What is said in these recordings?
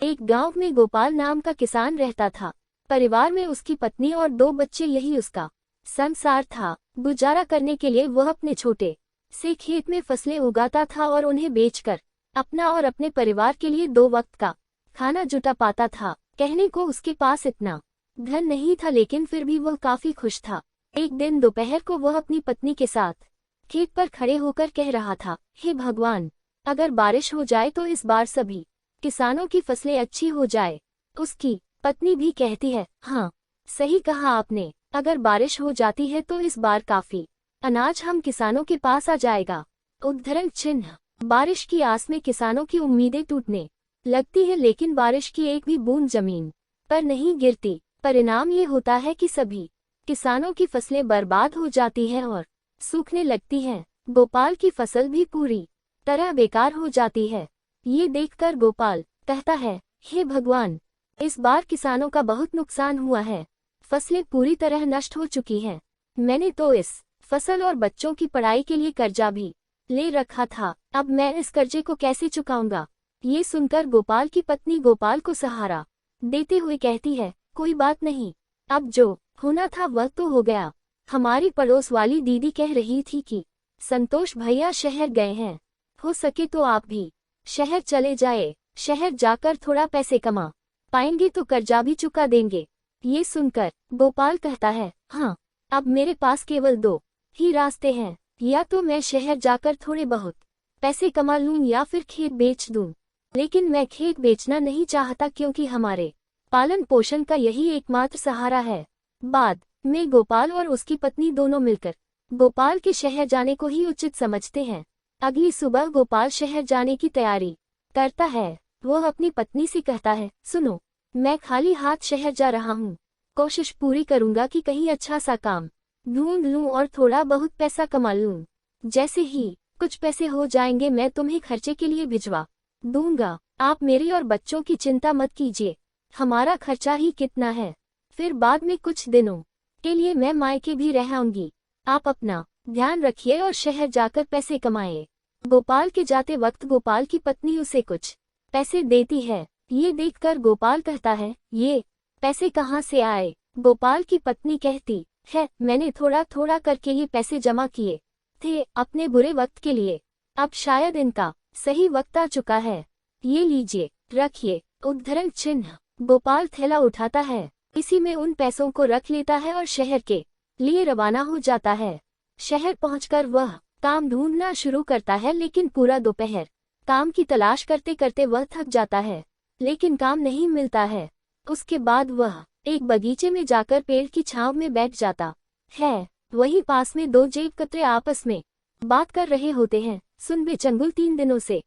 एक गांव में गोपाल नाम का किसान रहता था। परिवार में उसकी पत्नी और 2 बच्चे, यही उसका संसार था। गुजारा करने के लिए वह अपने छोटे से खेत में फसलें उगाता था और उन्हें बेचकर अपना और अपने परिवार के लिए 2 वक्त का खाना जुटा पाता था। कहने को उसके पास इतना धन नहीं था, लेकिन फिर भी वह काफी खुश था। एक दिन दोपहर को वह अपनी पत्नी के साथ खेत पर खड़े होकर कह रहा था, हे भगवान, अगर बारिश हो जाए तो इस बार सभी किसानों की फसलें अच्छी हो जाए। उसकी पत्नी भी कहती है, हाँ सही कहा आपने, अगर बारिश हो जाती है तो इस बार काफी अनाज हम किसानों के पास आ जाएगा। उद्धरण चिन्ह। बारिश की आस में किसानों की उम्मीदें टूटने लगती है, लेकिन बारिश की एक भी बूंद जमीन पर नहीं गिरती। परिणाम ये होता है कि सभी किसानों की फसलें बर्बाद हो जाती हैं और सूखने लगती हैं। गोपाल की फसल भी पूरी तरह बेकार हो जाती है। ये देखकर गोपाल कहता है, हे भगवान, इस बार किसानों का बहुत नुकसान हुआ है। फसलें पूरी तरह नष्ट हो चुकी हैं। मैंने तो इस फसल और बच्चों की पढ़ाई के लिए कर्जा भी ले रखा था। अब मैं इस कर्जे को कैसे चुकाऊंगा? ये सुनकर गोपाल की पत्नी गोपाल को सहारा देते हुए कहती है, कोई बात नहीं, अब जो होना था वह तो हो गया। हमारी पड़ोस वाली दीदी कह रही थी कि संतोष भैया शहर गए हैं, हो सके तो आप भी शहर चले जाए। शहर जाकर थोड़ा पैसे कमा पाएंगे तो कर्जा भी चुका देंगे। ये सुनकर गोपाल कहता है, हाँ, अब मेरे पास केवल 2 ही रास्ते हैं, या तो मैं शहर जाकर थोड़े बहुत पैसे कमा लूं या फिर खेत बेच दूं। लेकिन मैं खेत बेचना नहीं चाहता, क्योंकि हमारे पालन पोषण का यही एकमात्र सहारा है। बाद में गोपाल और उसकी पत्नी दोनों मिलकर गोपाल के शहर जाने को ही उचित समझते हैं। अगली सुबह गोपाल शहर जाने की तैयारी करता है। वह अपनी पत्नी से कहता है, सुनो, मैं खाली हाथ शहर जा रहा हूँ। कोशिश पूरी करूंगा कि कहीं अच्छा सा काम ढूंढ लूं और थोड़ा बहुत पैसा कमा लूं। जैसे ही कुछ पैसे हो जाएंगे मैं तुम्हें खर्चे के लिए भिजवा दूंगा। आप मेरी और बच्चों की चिंता मत कीजिए, हमारा खर्चा ही कितना है। फिर बाद में कुछ दिनों के लिए मैं मायके भी रह आऊंगी। आप अपना ध्यान रखिए और शहर जाकर पैसे कमाए। गोपाल के जाते वक्त गोपाल की पत्नी उसे कुछ पैसे देती है। ये देखकर गोपाल कहता है, ये पैसे कहाँ से आए? गोपाल की पत्नी कहती है, मैंने थोड़ा थोड़ा करके ये पैसे जमा किए थे अपने बुरे वक्त के लिए। अब शायद इनका सही वक्त आ चुका है। ये लीजिए, रखिए। उद्धरण चिन्ह। गोपाल थैला उठाता है, इसी में उन पैसों को रख लेता है और शहर के लिए रवाना हो जाता है। शहर पहुंचकर वह काम ढूंढना शुरू करता है, लेकिन पूरा दोपहर काम की तलाश करते करते वह थक जाता है, लेकिन काम नहीं मिलता है। उसके बाद वह एक बगीचे में जाकर पेड़ की छांव में बैठ जाता है। वहीं पास में 2 जेब कतरे आपस में बात कर रहे होते हैं। सुन बे चंगुल, 3 दिनों से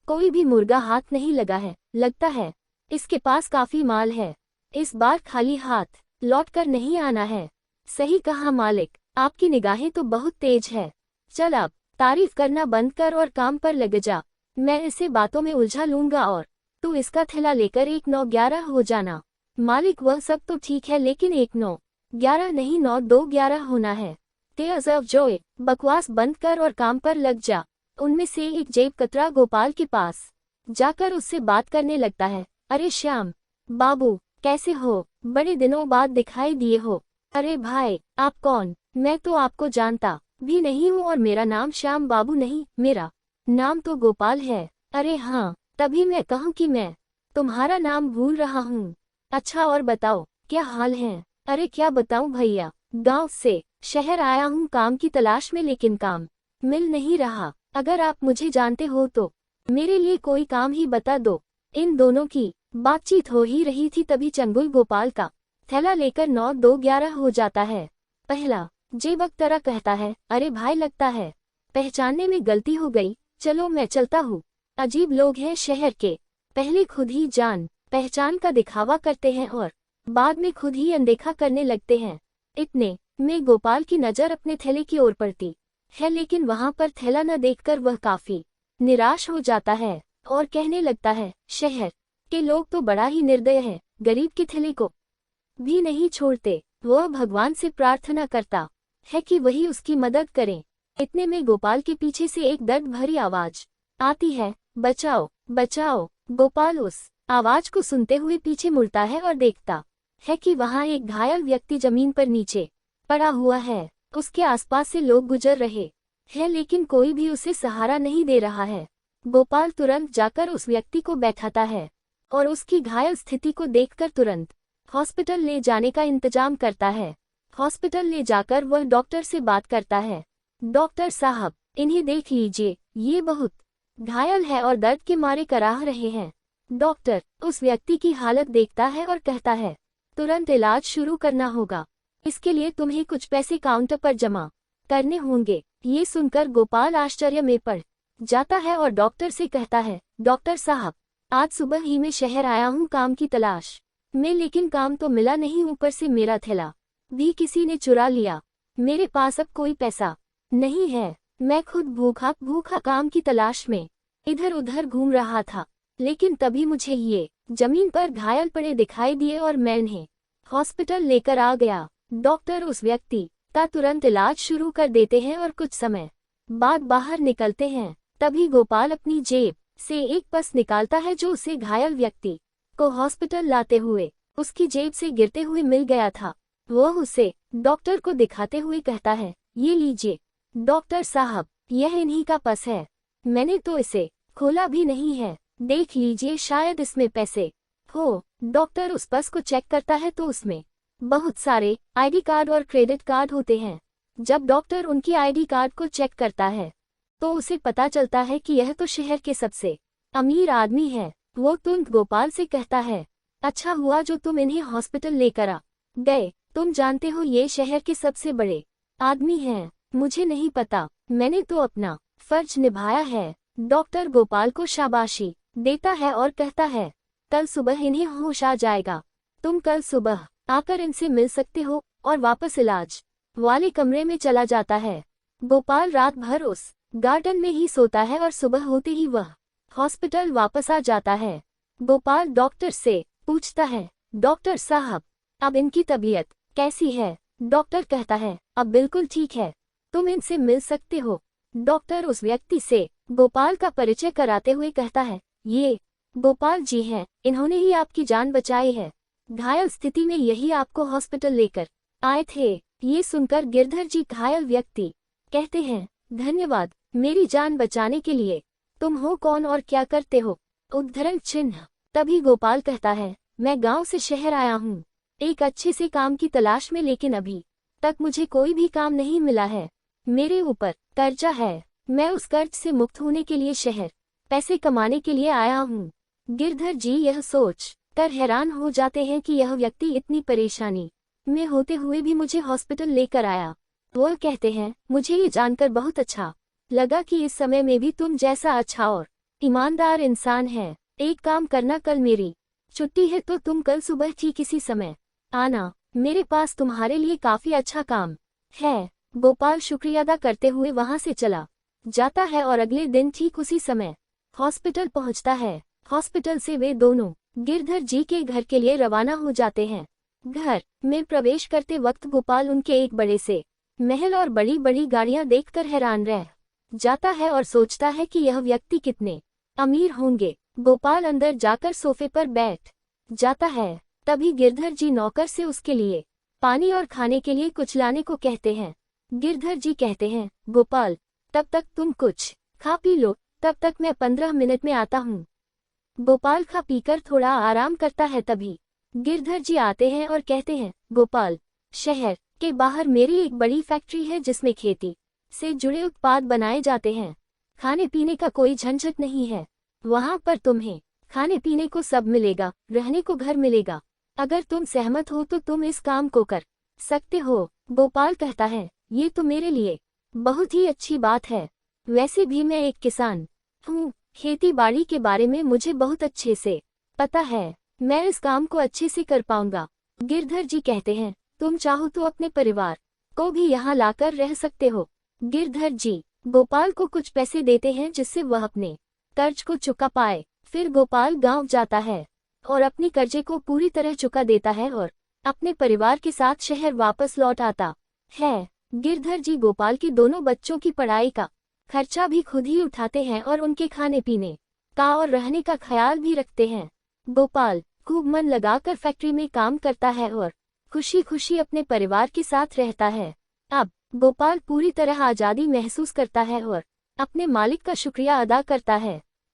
कोई भी मुर्गा हाथ नहीं लगा है, लगता है इसके पास काफी माल है। इस बार खाली हाथ लौट कर नहीं आना है। सही कहा मालिक, आपकी निगाहें तो बहुत तेज है। चल अब तारीफ करना बंद कर और काम पर लग जा। मैं इसे बातों में उलझा लूंगा और तू इसका थैला लेकर 1-9-11 हो जाना। मालिक, वह सब तो ठीक है, लेकिन 1-9-11 नहीं, 9-2-11 होना है। तेज ऑफ जॉय, बकवास बंद कर और काम पर लग जा। उनमें से एक जेब कतरा गोपाल के पास जाकर उससे बात करने लगता है। अरे श्याम बाबू, कैसे हो? बड़े दिनों बाद दिखाई दिए हो। अरे भाई, आप कौन? मैं तो आपको जानता भी नहीं हूँ और मेरा नाम श्याम बाबू नहीं, मेरा नाम तो गोपाल है। अरे हाँ, तभी मैं कहूँ कि मैं तुम्हारा नाम भूल रहा हूँ। अच्छा, और बताओ क्या हाल है? अरे क्या बताऊँ भैया, गांव से शहर आया हूँ काम की तलाश में, लेकिन काम मिल नहीं रहा। अगर आप मुझे जानते हो तो मेरे लिए कोई काम ही बता दो। इन दोनों की बातचीत हो ही रही थी, तभी चंगुल गोपाल का थैला लेकर 9-2-11 हो जाता है। पहला जेबक तरह कहता है, अरे भाई, लगता है पहचानने में गलती हो गई, चलो मैं चलता हूँ। अजीब लोग हैं शहर के, पहले खुद ही जान पहचान का दिखावा करते हैं और बाद में खुद ही अनदेखा करने लगते हैं। इतने में गोपाल की नज़र अपने थैले की ओर पड़ती है, लेकिन वहां पर थैला न देखकर वह काफी निराश हो जाता है और कहने लगता है, शहर के लोग तो बड़ा ही निर्दय है, गरीब के थैले को भी नहीं छोड़ते। वह भगवान से प्रार्थना करता है कि वही उसकी मदद करें। इतने में गोपाल के पीछे से एक दर्द भरी आवाज आती है, बचाओ बचाओ। गोपाल उस आवाज को सुनते हुए पीछे मुड़ता है और देखता है कि वहां एक घायल व्यक्ति जमीन पर नीचे पड़ा हुआ है। उसके आसपास से लोग गुजर रहे हैं लेकिन कोई भी उसे सहारा नहीं दे रहा है। गोपाल तुरंत जाकर उस व्यक्ति को बैठाता है और उसकी घायल स्थिति को देखकर तुरंत हॉस्पिटल ले जाने का इंतजाम करता है। हॉस्पिटल ले जाकर वह डॉक्टर से बात करता है। डॉक्टर साहब, इन्हें देख लीजिए, ये बहुत घायल है और दर्द के मारे कराह रहे हैं। डॉक्टर उस व्यक्ति की हालत देखता है और कहता है, तुरंत इलाज शुरू करना होगा। इसके लिए तुम्हें कुछ पैसे काउंटर पर जमा करने होंगे। ये सुनकर गोपाल आश्चर्य में पड़ जाता है और डॉक्टर से कहता है, डॉक्टर साहब, आज सुबह ही मैं शहर आया हूँ काम की तलाश में, लेकिन काम तो मिला नहीं, ऊपर से मेरा थैला भी किसी ने चुरा लिया। मेरे पास अब कोई पैसा नहीं है। मैं खुद भूखा भूखा काम की तलाश में इधर उधर घूम रहा था, लेकिन तभी मुझे ये जमीन पर घायल पड़े दिखाई दिए और मैं इन्हें हॉस्पिटल लेकर आ गया। डॉक्टर उस व्यक्ति का तुरंत इलाज शुरू कर देते हैं और कुछ समय बाद बाहर निकलते हैं। तभी गोपाल अपनी जेब से एक पर्स निकालता है जो उसे घायल व्यक्ति को हॉस्पिटल लाते हुए उसकी जेब से गिरते हुए मिल गया था। वह उसे डॉक्टर को दिखाते हुए कहता है, ये लीजिए डॉक्टर साहब, यह इन्हीं का पर्स है। मैंने तो इसे खोला भी नहीं है, देख लीजिए, शायद इसमें पैसे हो। डॉक्टर उस पर्स को चेक करता है तो उसमें बहुत सारे आईडी कार्ड और क्रेडिट कार्ड होते हैं। जब डॉक्टर उनकी आईडी कार्ड को चेक करता है तो उसे पता चलता है कि यह तो शहर के सबसे अमीर आदमी है। वो तुरंत गोपाल से कहता है, अच्छा हुआ जो तुम इन्हें हॉस्पिटल लेकर आ गए। तुम जानते हो ये शहर के सबसे बड़े आदमी हैं। मुझे नहीं पता, मैंने तो अपना फर्ज निभाया है। डॉक्टर गोपाल को शाबाशी देता है और कहता है, कल सुबह इन्हें होश आ जाएगा। तुम कल सुबह आकर इनसे मिल सकते हो। और वापस इलाज वाले कमरे में चला जाता है। गोपाल रात भर उस गार्डन में ही सोता है और सुबह होते ही वह हॉस्पिटल वापस आ जाता है। गोपाल डॉक्टर से पूछता है, डॉक्टर साहब, अब इनकी तबीयत कैसी है? डॉक्टर कहता है, अब बिल्कुल ठीक है, तुम इनसे मिल सकते हो। डॉक्टर उस व्यक्ति से गोपाल का परिचय कराते हुए कहता है, ये गोपाल जी हैं, इन्होंने ही आपकी जान बचाई है। घायल स्थिति में यही आपको हॉस्पिटल लेकर आए थे। ये सुनकर गिरधर जी घायल व्यक्ति कहते हैं, धन्यवाद मेरी जान बचाने के लिए। तुम हो कौन और क्या करते हो? उद्धरण चिन्ह। तभी गोपाल कहता है, मैं गांव से शहर आया हूँ एक अच्छे से काम की तलाश में, लेकिन अभी तक मुझे कोई भी काम नहीं मिला है। मेरे ऊपर कर्जा है, मैं उस कर्ज से मुक्त होने के लिए शहर पैसे कमाने के लिए आया हूँ। गिरधर जी यह सोच कर हैरान हो जाते हैं कि यह व्यक्ति इतनी परेशानी में होते हुए भी मुझे हॉस्पिटल लेकर आया। वो कहते हैं, मुझे ये जानकर बहुत अच्छा लगा कि इस समय में भी तुम जैसा अच्छा और ईमानदार इंसान है। एक काम करना, कल मेरी छुट्टी है तो तुम कल सुबह ठीक इसी समय आना, मेरे पास तुम्हारे लिए काफी अच्छा काम है। गोपाल शुक्रिया अदा करते हुए वहां से चला जाता है और अगले दिन ठीक उसी समय हॉस्पिटल पहुंचता है। हॉस्पिटल से वे दोनों गिरधर जी के घर के लिए रवाना हो जाते हैं। घर में प्रवेश करते वक्त गोपाल उनके एक बड़े से महल और बड़ी बड़ी गाड़ियां देखकर हैरान रह जाता है और सोचता है कि यह व्यक्ति कितने अमीर होंगे। गोपाल अंदर जाकर सोफे पर बैठ जाता है। तभी गिरधर जी नौकर से उसके लिए पानी और खाने के लिए कुछ लाने को कहते हैं। गिरधर जी कहते हैं, गोपाल, तब तक तुम कुछ खा पी लो, तब तक मैं 15 मिनट में आता हूँ। गोपाल खा पीकर थोड़ा आराम करता है। तभी गिरधर जी आते हैं और कहते हैं, गोपाल, शहर के बाहर मेरी एक बड़ी फैक्ट्री है जिसमें खेती से जुड़े उत्पाद बनाए जाते हैं। खाने पीने का कोई झंझट नहीं है। वहां पर तुम्हें खाने पीने को सब मिलेगा, रहने को घर मिलेगा। अगर तुम सहमत हो तो तुम इस काम को कर सकते हो। गोपाल कहता है, ये तो मेरे लिए बहुत ही अच्छी बात है। वैसे भी मैं एक किसान हूँ, खेती बाड़ी के बारे में मुझे बहुत अच्छे से पता है। मैं इस काम को अच्छे से कर पाऊंगा। गिरधर जी कहते हैं, तुम चाहो तो अपने परिवार को भी यहाँ लाकर रह सकते हो। गिरधर जी गोपाल को कुछ पैसे देते हैं जिससे वह अपने कर्ज को चुका पाए। फिर गोपाल गांव जाता है और अपनी कर्जे को पूरी तरह चुका देता है और अपने परिवार के साथ शहर वापस लौट आता है। गिरधर जी गोपाल के दोनों बच्चों की पढ़ाई का खर्चा भी खुद ही उठाते हैं और उनके खाने पीने का और रहने का ख्याल भी रखते हैं। गोपाल खूब मन लगाकर फैक्ट्री में काम करता है और खुशी खुशी अपने परिवार के साथ रहता है। अब गोपाल पूरी तरह आज़ादी महसूस करता है और अपने मालिक का शुक्रिया अदा करता है।